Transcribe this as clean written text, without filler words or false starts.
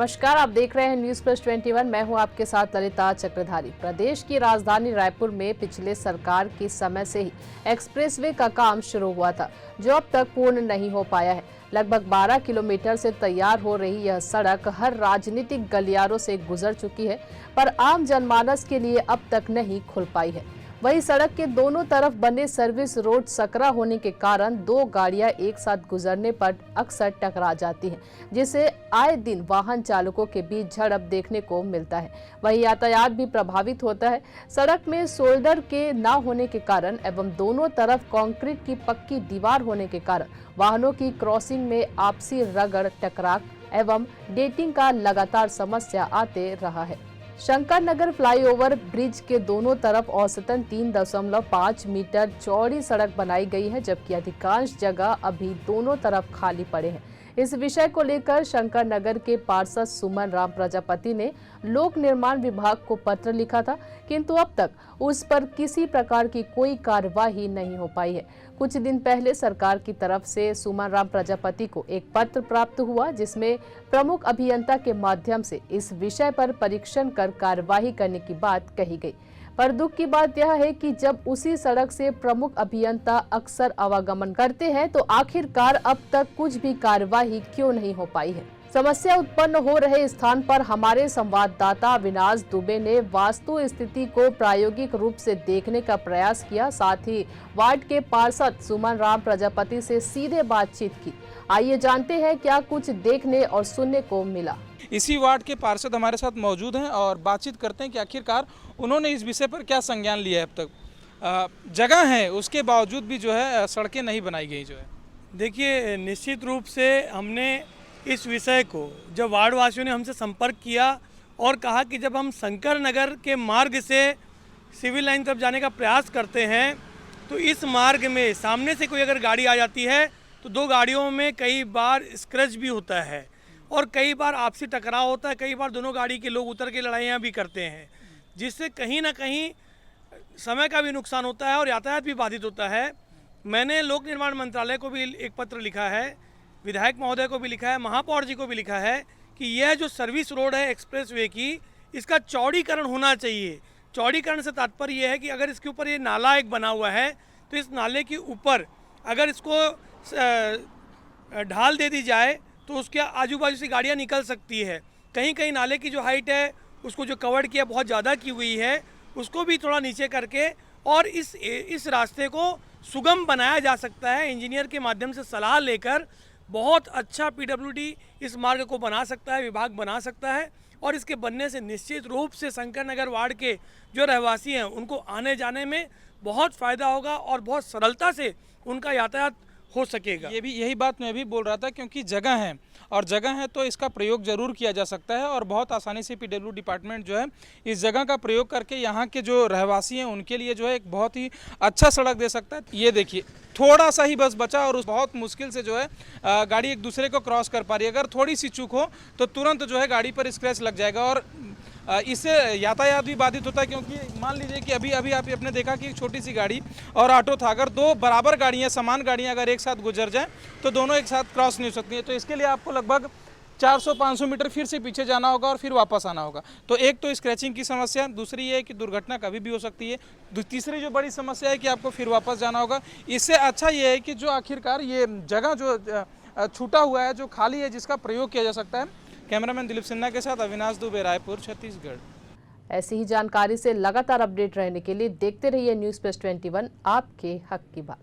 नमस्कार, आप देख रहे हैं न्यूज प्लस 21। मैं हूं आपके साथ ललिता चक्रधारी। प्रदेश की राजधानी रायपुर में पिछले सरकार के समय से ही एक्सप्रेसवे का काम शुरू हुआ था, जो अब तक पूर्ण नहीं हो पाया है। लगभग 12 किलोमीटर से तैयार हो रही यह सड़क हर राजनीतिक गलियारों से गुजर चुकी है, पर आम जनमानस के लिए अब तक नहीं खुल पाई है। वही सड़क के दोनों तरफ बने सर्विस रोड सकरा होने के कारण दो गाड़ियां एक साथ गुजरने पर अक्सर टकरा जाती हैं, जिससे आए दिन वाहन चालकों के बीच झड़प देखने को मिलता है। वही यातायात भी प्रभावित होता है। सड़क में शोल्डर के न होने के कारण एवं दोनों तरफ कंक्रीट की पक्की दीवार होने के कारण वाहनों की क्रॉसिंग में आपसी रगड़ टकराव एवं डेटिंग का लगातार समस्या आते रहा है। शंकर नगर फ्लाईओवर ब्रिज के दोनों तरफ औसतन 3.5 मीटर चौड़ी सड़क बनाई गई है, जबकि अधिकांश जगह अभी दोनों तरफ खाली पड़े हैं। इस विषय को लेकर शंकर नगर के पार्षद सुमन राम प्रजापति ने लोक निर्माण विभाग को पत्र लिखा था, किंतु अब तक उस पर किसी प्रकार की कोई कार्यवाही नहीं हो पाई है। कुछ दिन पहले सरकार की तरफ से सुमन राम प्रजापति को एक पत्र प्राप्त हुआ, जिसमें प्रमुख अभियंता के माध्यम से इस विषय पर परीक्षण कर कार्यवाही करने की बात कही गई। पर दुख की बात यह है कि जब उसी सड़क से प्रमुख अभियंता अक्सर आवागमन करते हैं, तो आखिरकार अब तक कुछ भी कार्यवाही क्यों नहीं हो पाई है। समस्या उत्पन्न हो रहे स्थान पर हमारे संवाददाता अविनाश दुबे ने वास्तु स्थिति को प्रायोगिक रूप से देखने का प्रयास किया। साथ ही वार्ड के पार्षद सुमन राम प्रजापति से सीधे बातचीत की। आइए जानते हैं क्या कुछ देखने और सुनने को मिला। इसी वार्ड के पार्षद हमारे साथ मौजूद हैं और बातचीत करते हैं कि आखिरकार उन्होंने इस विषय पर क्या संज्ञान लिया है। अब तक जगह है, उसके बावजूद भी जो है सड़कें नहीं बनाई गई जो है। देखिए, निश्चित रूप से हमने इस विषय को जब वार्ड वासियों ने हमसे संपर्क किया और कहा कि जब हम शंकर नगर के मार्ग से सिविल लाइन तरफ जाने का प्रयास करते हैं, तो इस मार्ग में सामने से कोई अगर गाड़ी आ जाती है तो दो गाड़ियों में कई बार स्क्रैच भी होता है और कई बार आपसी टकराव होता है। कई बार दोनों गाड़ी के लोग उतर के लड़ाइयाँ भी करते हैं, जिससे कहीं ना कहीं समय का भी नुकसान होता है और यातायात भी बाधित होता है। मैंने लोक निर्माण मंत्रालय को भी एक पत्र लिखा है, विधायक महोदय को भी लिखा है, महापौर जी को भी लिखा है कि यह जो सर्विस रोड है एक्सप्रेसवे की, इसका चौड़ीकरण होना चाहिए। चौड़ीकरण से तात्पर्य यह है कि अगर इसके ऊपर ये नाला एक बना हुआ है, तो इस नाले के ऊपर अगर इसको ढाल दे दी जाए तो उसके आजू बाजू से गाड़ियाँ निकल सकती है। कहीं कहीं नाले की जो हाइट है उसको जो कवर्ड किया बहुत ज़्यादा की हुई है, उसको भी थोड़ा नीचे करके और इस रास्ते को सुगम बनाया जा सकता है। इंजीनियर के माध्यम से सलाह लेकर बहुत अच्छा पीडब्ल्यूडी इस मार्ग को बना सकता है, विभाग बना सकता है और इसके बनने से निश्चित रूप से शंकर नगर वार्ड के जो रहवासी हैं उनको आने जाने में बहुत फ़ायदा होगा और बहुत सरलता से उनका यातायात हो सकेगा। यही बात मैं भी बोल रहा था, क्योंकि जगह है और जगह है तो इसका प्रयोग जरूर किया जा सकता है और बहुत आसानी से पीडब्ल्यू डिपार्टमेंट जो है इस जगह का प्रयोग करके यहाँ के जो रहवासी हैं उनके लिए जो है एक बहुत ही अच्छा सड़क दे सकता है। ये देखिए, थोड़ा सा ही बस बचा और बहुत मुश्किल से जो है गाड़ी एक दूसरे को क्रॉस कर पा रही है। अगर थोड़ी सी चूक हो तो तुरंत जो है गाड़ी पर स्क्रैच लग जाएगा और इससे यातायात भी बाधित होता है। क्योंकि मान लीजिए कि अभी आपने देखा कि एक छोटी सी गाड़ी और ऑटो था, अगर दो बराबर गाड़ियां, समान गाड़ियां अगर एक साथ गुजर जाएं तो दोनों एक साथ क्रॉस नहीं हो सकती है। तो इसके लिए आपको लगभग 400-500 मीटर फिर से पीछे जाना होगा और फिर वापस आना होगा। तो एक तो स्क्रैचिंग की समस्या, दूसरी ये है कि दुर्घटना कभी भी हो सकती है, तीसरी जो बड़ी समस्या है कि आपको फिर वापस जाना होगा। इससे अच्छा ये है कि जो आखिरकार ये जगह जो छूटा हुआ है, जो खाली है, जिसका प्रयोग किया जा सकता है। कैमरामैन दिलीप सिन्हा के साथ अविनाश दुबे, रायपुर, छत्तीसगढ़। ऐसी ही जानकारी से लगातार अपडेट रहने के लिए देखते रहिए न्यूज प्लस 21, आपके हक की बात।